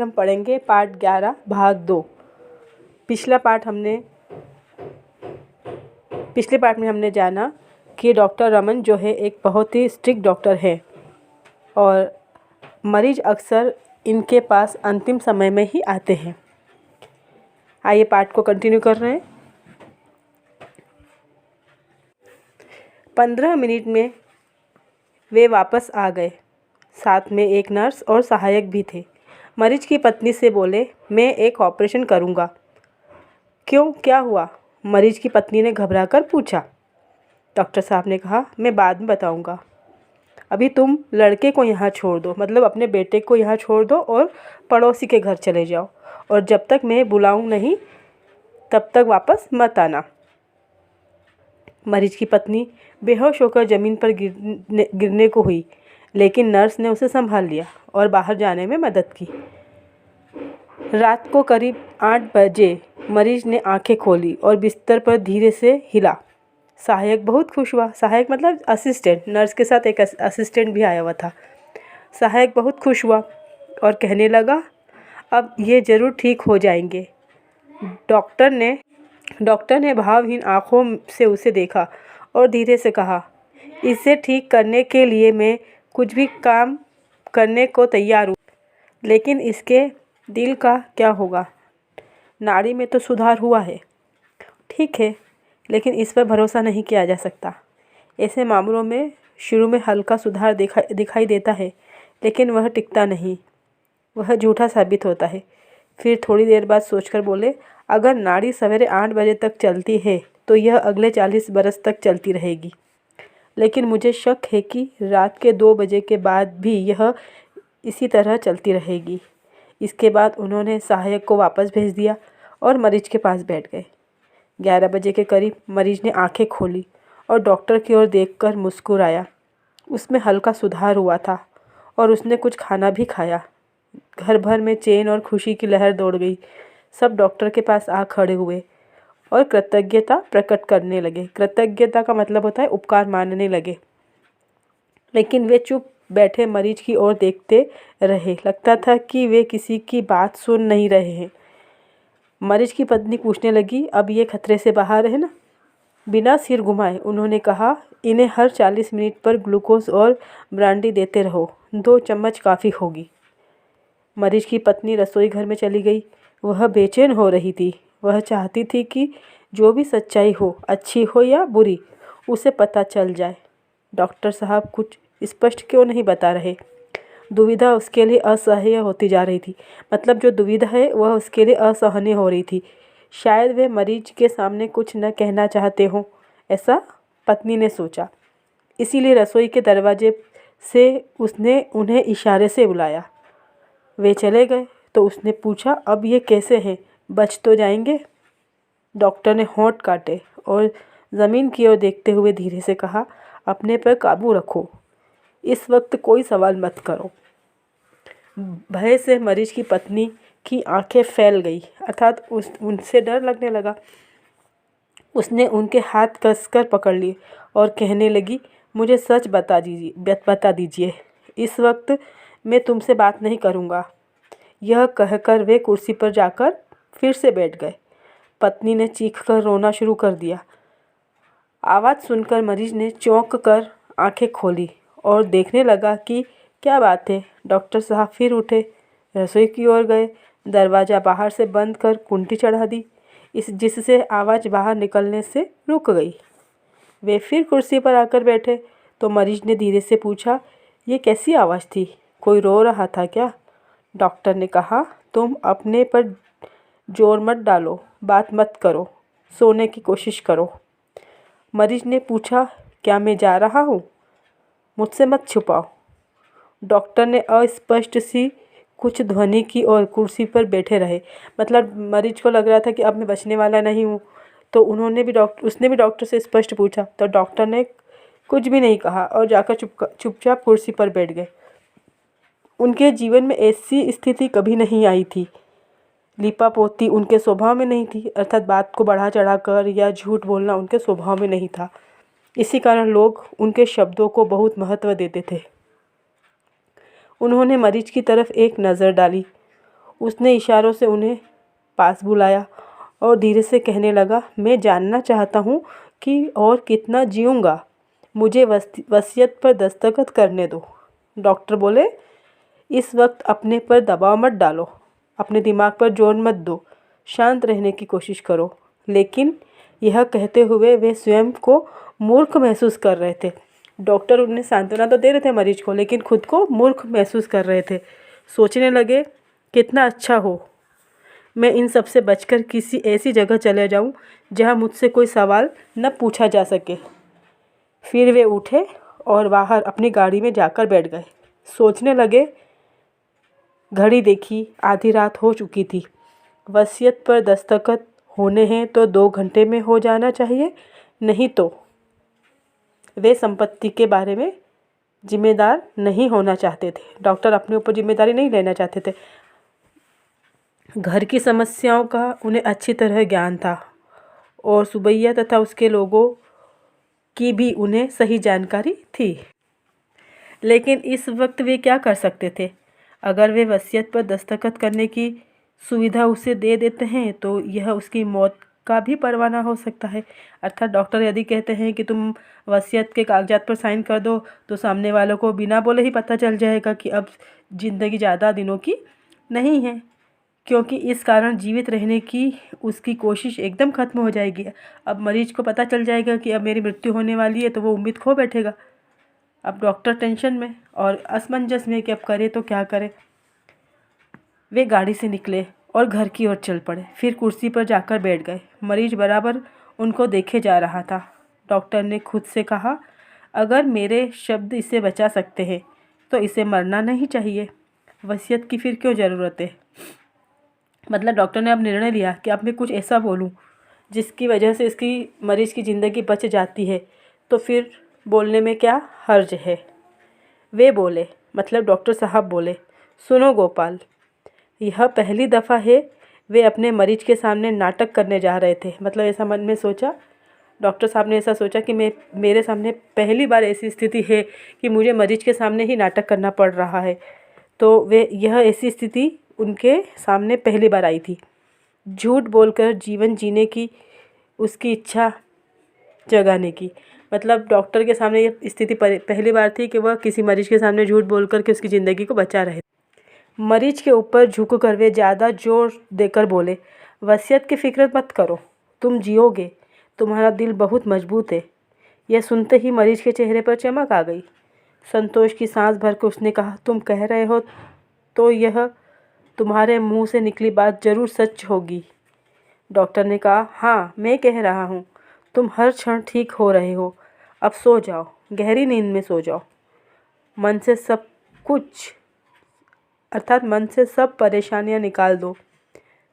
हम पढ़ेंगे पार्ट 11 भाग 2। पिछले पार्ट में हमने जाना कि डॉक्टर रमन जो है एक बहुत ही स्ट्रिक्ट डॉक्टर है और मरीज अक्सर इनके पास अंतिम समय में ही आते हैं। आइए पार्ट को कंटिन्यू कर रहे हैं। 15 मिनट में वे वापस आ गए। साथ में एक नर्स और सहायक भी थे। मरीज की पत्नी से बोले, मैं एक ऑपरेशन करूँगा। क्यों, क्या हुआ? मरीज की पत्नी ने घबराकर पूछा। डॉक्टर साहब ने कहा, मैं बाद में बताऊँगा। अभी तुम लड़के को यहाँ छोड़ दो, मतलब अपने बेटे को यहाँ छोड़ दो और पड़ोसी के घर चले जाओ, और जब तक मैं बुलाऊँ नहीं तब तक वापस मत आना। मरीज की पत्नी बेहोश होकर ज़मीन पर गिरने को हुई, लेकिन नर्स ने उसे संभाल लिया और बाहर जाने में मदद की। रात को करीब 8 बजे मरीज ने आंखें खोली और बिस्तर पर धीरे से हिला। सहायक बहुत खुश हुआ। सहायक मतलब असिस्टेंट, नर्स के साथ एक असिस्टेंट भी आया हुआ था। सहायक बहुत खुश हुआ और कहने लगा, अब ये ज़रूर ठीक हो जाएंगे। डॉक्टर ने भावहीन आंखों से उसे देखा और धीरे से कहा, इसे ठीक करने के लिए मैं कुछ भी काम करने को तैयार हूँ, लेकिन इसके दिल का क्या होगा? नाड़ी में तो सुधार हुआ है, ठीक है, लेकिन इस पर भरोसा नहीं किया जा सकता। ऐसे मामलों में शुरू में हल्का सुधार दिखाई देता है, लेकिन वह टिकता नहीं, वह झूठा साबित होता है। फिर थोड़ी देर बाद सोचकर बोले, अगर नाड़ी सवेरे 8 बजे तक चलती है तो यह अगले 40 बरस तक चलती रहेगी, लेकिन मुझे शक है कि रात के 2 बजे के बाद भी यह इसी तरह चलती रहेगी। इसके बाद उन्होंने सहायक को वापस भेज दिया और मरीज के पास बैठ गए। 11 बजे के करीब मरीज ने आंखें खोली और डॉक्टर की ओर देखकर मुस्कुराया। उसमें हल्का सुधार हुआ था और उसने कुछ खाना भी खाया। घर भर में चैन और खुशी की लहर दौड़ गई। सब डॉक्टर के पास आ खड़े हुए और कृतज्ञता प्रकट करने लगे। कृतज्ञता का मतलब होता है उपकार मानने लगे, लेकिन वे चुप बैठे मरीज की ओर देखते रहे। लगता था कि वे किसी की बात सुन नहीं रहे हैं। मरीज की पत्नी पूछने लगी, अब ये खतरे से बाहर है ना? बिना सिर घुमाए उन्होंने कहा, इन्हें हर 40 मिनट पर ग्लूकोज और ब्रांडी देते रहो, 2 चम्मच काफ़ी होगी। मरीज की पत्नी रसोई घर में चली गई। वह बेचैन हो रही थी। वह चाहती थी कि जो भी सच्चाई हो, अच्छी हो या बुरी, उसे पता चल जाए। डॉक्टर साहब कुछ स्पष्ट क्यों नहीं बता रहे? दुविधा उसके लिए असह्य होती जा रही थी। मतलब जो दुविधा है वह उसके लिए असहनीय हो रही थी। शायद वे मरीज के सामने कुछ न कहना चाहते हों, ऐसा पत्नी ने सोचा। इसीलिए रसोई के दरवाजे से उसने उन्हें इशारे से बुलाया। वे चले गए तो उसने पूछा, अब ये कैसे हैं, बच तो जाएंगे? डॉक्टर ने होंठ काटे और ज़मीन की ओर देखते हुए धीरे से कहा, अपने पर काबू रखो, इस वक्त कोई सवाल मत करो। भय से मरीज की पत्नी की आंखें फैल गई, अर्थात उनसे डर लगने लगा। उसने उनके हाथ कसकर पकड़ लिए और कहने लगी, मुझे सच बता दीजिए, इस वक्त मैं तुमसे बात नहीं करूँगा। यह कहकर वे कुर्सी पर जाकर फिर से बैठ गए। पत्नी ने चीखकर रोना शुरू कर दिया। आवाज़ सुनकर मरीज ने चौंक कर आंखें खोली और देखने लगा कि क्या बात है। डॉक्टर साहब फिर उठे, रसोई की ओर गए, दरवाज़ा बाहर से बंद कर कुंडी चढ़ा दी, जिससे आवाज़ बाहर निकलने से रुक गई। वे फिर कुर्सी पर आकर बैठे तो मरीज ने धीरे से पूछा, ये कैसी आवाज़ थी? कोई रो रहा था क्या? डॉक्टर ने कहा, तुम अपने पर जोर मत डालो, बात मत करो, सोने की कोशिश करो। मरीज ने पूछा, क्या मैं जा रहा हूँ? मुझसे मत छुपाओ। डॉक्टर ने अस्पष्ट सी कुछ ध्वनि की और कुर्सी पर बैठे रहे। मतलब मरीज को लग रहा था कि अब मैं बचने वाला नहीं हूँ। तो उसने भी डॉक्टर से स्पष्ट पूछा, तो डॉक्टर ने कुछ भी नहीं कहा और जाकर चुपचाप कुर्सी पर बैठ गए। उनके जीवन में ऐसी स्थिति कभी नहीं आई थी। लीपापोती उनके स्वभाव में नहीं थी, अर्थात बात को बढ़ा चढ़ाकर या झूठ बोलना उनके स्वभाव में नहीं था। इसी कारण लोग उनके शब्दों को बहुत महत्व देते थे। उन्होंने मरीज की तरफ एक नज़र डाली। उसने इशारों से उन्हें पास बुलाया और धीरे से कहने लगा, मैं जानना चाहता हूँ कि और कितना जीऊँगा। मुझे वसीयत पर दस्तखत करने दो। डॉक्टर बोले, इस वक्त अपने पर दबाव मत डालो, अपने दिमाग पर जोर मत दो, शांत रहने की कोशिश करो। लेकिन यह कहते हुए वे स्वयं को मूर्ख महसूस कर रहे थे। डॉक्टर उन्हें सांत्वना तो दे रहे थे मरीज को, लेकिन खुद को मूर्ख महसूस कर रहे थे। सोचने लगे, कितना अच्छा हो मैं इन सब से बचकर किसी ऐसी जगह चले जाऊं जहां मुझसे कोई सवाल न पूछा जा सके। फिर वे उठे और बाहर अपनी गाड़ी में जाकर बैठ गए। सोचने लगे, घड़ी देखी, आधी रात हो चुकी थी। वसीयत पर दस्तखत होने हैं तो 2 घंटे में हो जाना चाहिए, नहीं तो। वे संपत्ति के बारे में जिम्मेदार नहीं होना चाहते थे। डॉक्टर अपने ऊपर जिम्मेदारी नहीं लेना चाहते थे। घर की समस्याओं का उन्हें अच्छी तरह ज्ञान था और सुबैया तथा उसके लोगों की भी उन्हें सही जानकारी थी। लेकिन इस वक्त वे क्या कर सकते थे? अगर वे वसीयत पर दस्तखत करने की सुविधा उसे दे देते हैं तो यह उसकी मौत का भी परवाना हो सकता है। अर्थात डॉक्टर यदि कहते हैं कि तुम वसीयत के कागजात पर साइन कर दो, तो सामने वालों को बिना बोले ही पता चल जाएगा कि अब ज़िंदगी ज़्यादा दिनों की नहीं है, क्योंकि इस कारण जीवित रहने की उसकी कोशिश एकदम ख़त्म हो जाएगी। अब मरीज को पता चल जाएगा कि अब मेरी मृत्यु होने वाली है, तो वो उम्मीद खो बैठेगा। अब डॉक्टर टेंशन में और असमंजस में कि अब करे तो क्या करे। वे गाड़ी से निकले और घर की ओर चल पड़े। फिर कुर्सी पर जाकर बैठ गए। मरीज बराबर उनको देखे जा रहा था। डॉक्टर ने खुद से कहा, अगर मेरे शब्द इसे बचा सकते हैं तो इसे मरना नहीं चाहिए। वसीयत की फिर क्यों ज़रूरत है? मतलब डॉक्टर ने अब निर्णय लिया कि अब मैं कुछ ऐसा बोलूं जिसकी वजह से इसकी मरीज़ की ज़िंदगी बच जाती है, तो फिर बोलने में क्या हर्ज है। वे बोले, मतलब डॉक्टर साहब बोले, सुनो गोपाल, यह पहली दफ़ा है वे अपने मरीज के सामने नाटक करने जा रहे थे। मतलब ऐसा मन में सोचा, डॉक्टर साहब ने ऐसा सोचा कि मेरे सामने पहली बार ऐसी स्थिति है कि मुझे मरीज के सामने ही नाटक करना पड़ रहा है। तो वे यह ऐसी स्थिति उनके सामने पहली बार आई थी। झूठ बोलकर जीवन जीने की उसकी इच्छा जगाने की। मतलब डॉक्टर के सामने ये स्थिति पहली बार थी कि वह किसी मरीज के सामने झूठ बोलकर के उसकी ज़िंदगी को बचा रहे। मरीज के ऊपर झुककर वे ज़्यादा जोर देकर बोले, वसीयत की फिक्र मत करो, तुम जियोगे, तुम्हारा दिल बहुत मजबूत है। यह सुनते ही मरीज के चेहरे पर चमक आ गई। संतोष की सांस भरकर उसने कहा, तुम कह रहे हो तो यह तुम्हारे मुंह से निकली बात जरूर सच होगी। डॉक्टर ने कहा, हाँ मैं कह रहा हूँ, तुम हर क्षण ठीक हो रहे हो। अब सो जाओ, गहरी नींद में सो जाओ। मन से सब कुछ अर्थात मन से सब परेशानियां निकाल दो।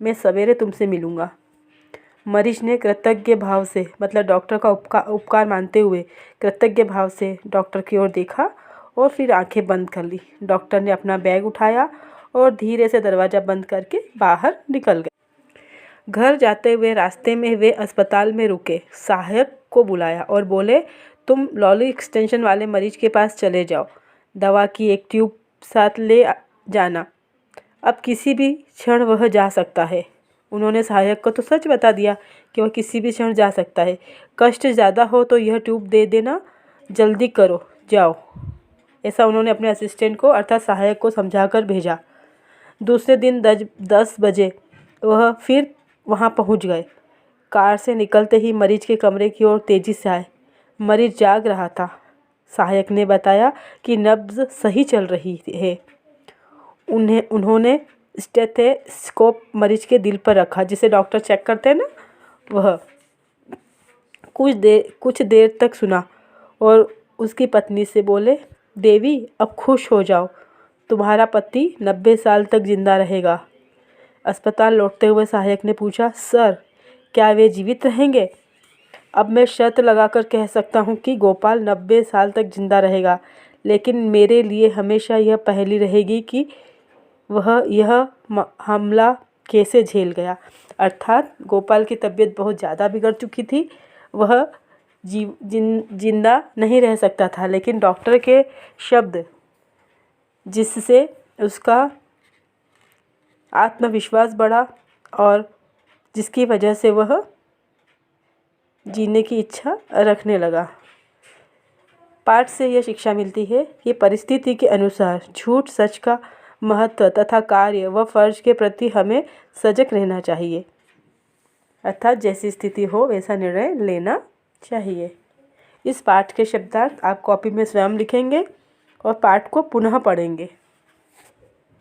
मैं सवेरे तुमसे मिलूँगा। मरीज ने कृतज्ञ भाव से, मतलब डॉक्टर का उपकार मानते हुए कृतज्ञ भाव से डॉक्टर की ओर देखा और फिर आंखें बंद कर ली। डॉक्टर ने अपना बैग उठाया और धीरे से दरवाज़ा बंद करके बाहर निकल गए। घर जाते हुए रास्ते में वे अस्पताल में रुके। सहायक को बुलाया और बोले, तुम लॉली एक्सटेंशन वाले मरीज के पास चले जाओ, दवा की एक ट्यूब साथ ले जाना, अब किसी भी क्षण वह जा सकता है। उन्होंने सहायक को तो सच बता दिया कि वह किसी भी क्षण जा सकता है। कष्ट ज़्यादा हो तो यह ट्यूब दे देना, जल्दी करो, जाओ। ऐसा उन्होंने अपने असिस्टेंट को अर्थात सहायक को समझाकर भेजा। दूसरे दिन 10 बजे वह फिर वहां पहुंच गए। कार से निकलते ही मरीज के कमरे की ओर तेजी से आए। मरीज जाग रहा था। सहायक ने बताया कि नब्ज सही चल रही है। उन्होंने स्टेथोस्कोप मरीज के दिल पर रखा, जिसे डॉक्टर चेक करते हैं ना, वह कुछ देर तक सुना और उसकी पत्नी से बोले, देवी अब खुश हो जाओ, तुम्हारा पति 90 साल तक जिंदा रहेगा। अस्पताल लौटते हुए सहायक ने पूछा, सर क्या वे जीवित रहेंगे? अब मैं शर्त लगाकर कह सकता हूँ कि गोपाल 90 साल तक जिंदा रहेगा, लेकिन मेरे लिए हमेशा यह पहेली रहेगी कि वह यह हमला कैसे झेल गया। अर्थात गोपाल की तबीयत बहुत ज़्यादा बिगड़ चुकी थी, वह जिंदा नहीं रह सकता था, लेकिन डॉक्टर के शब्द जिससे उसका आत्मविश्वास बढ़ा और जिसकी वजह से वह जीने की इच्छा रखने लगा। पाठ से यह शिक्षा मिलती है कि परिस्थिति के अनुसार झूठ सच का महत्व तथा कार्य व फर्ज के प्रति हमें सजग रहना चाहिए, अर्थात जैसी स्थिति हो वैसा निर्णय लेना चाहिए। इस पाठ के शब्दार्थ आप कॉपी में स्वयं लिखेंगे और पाठ को पुनः पढ़ेंगे।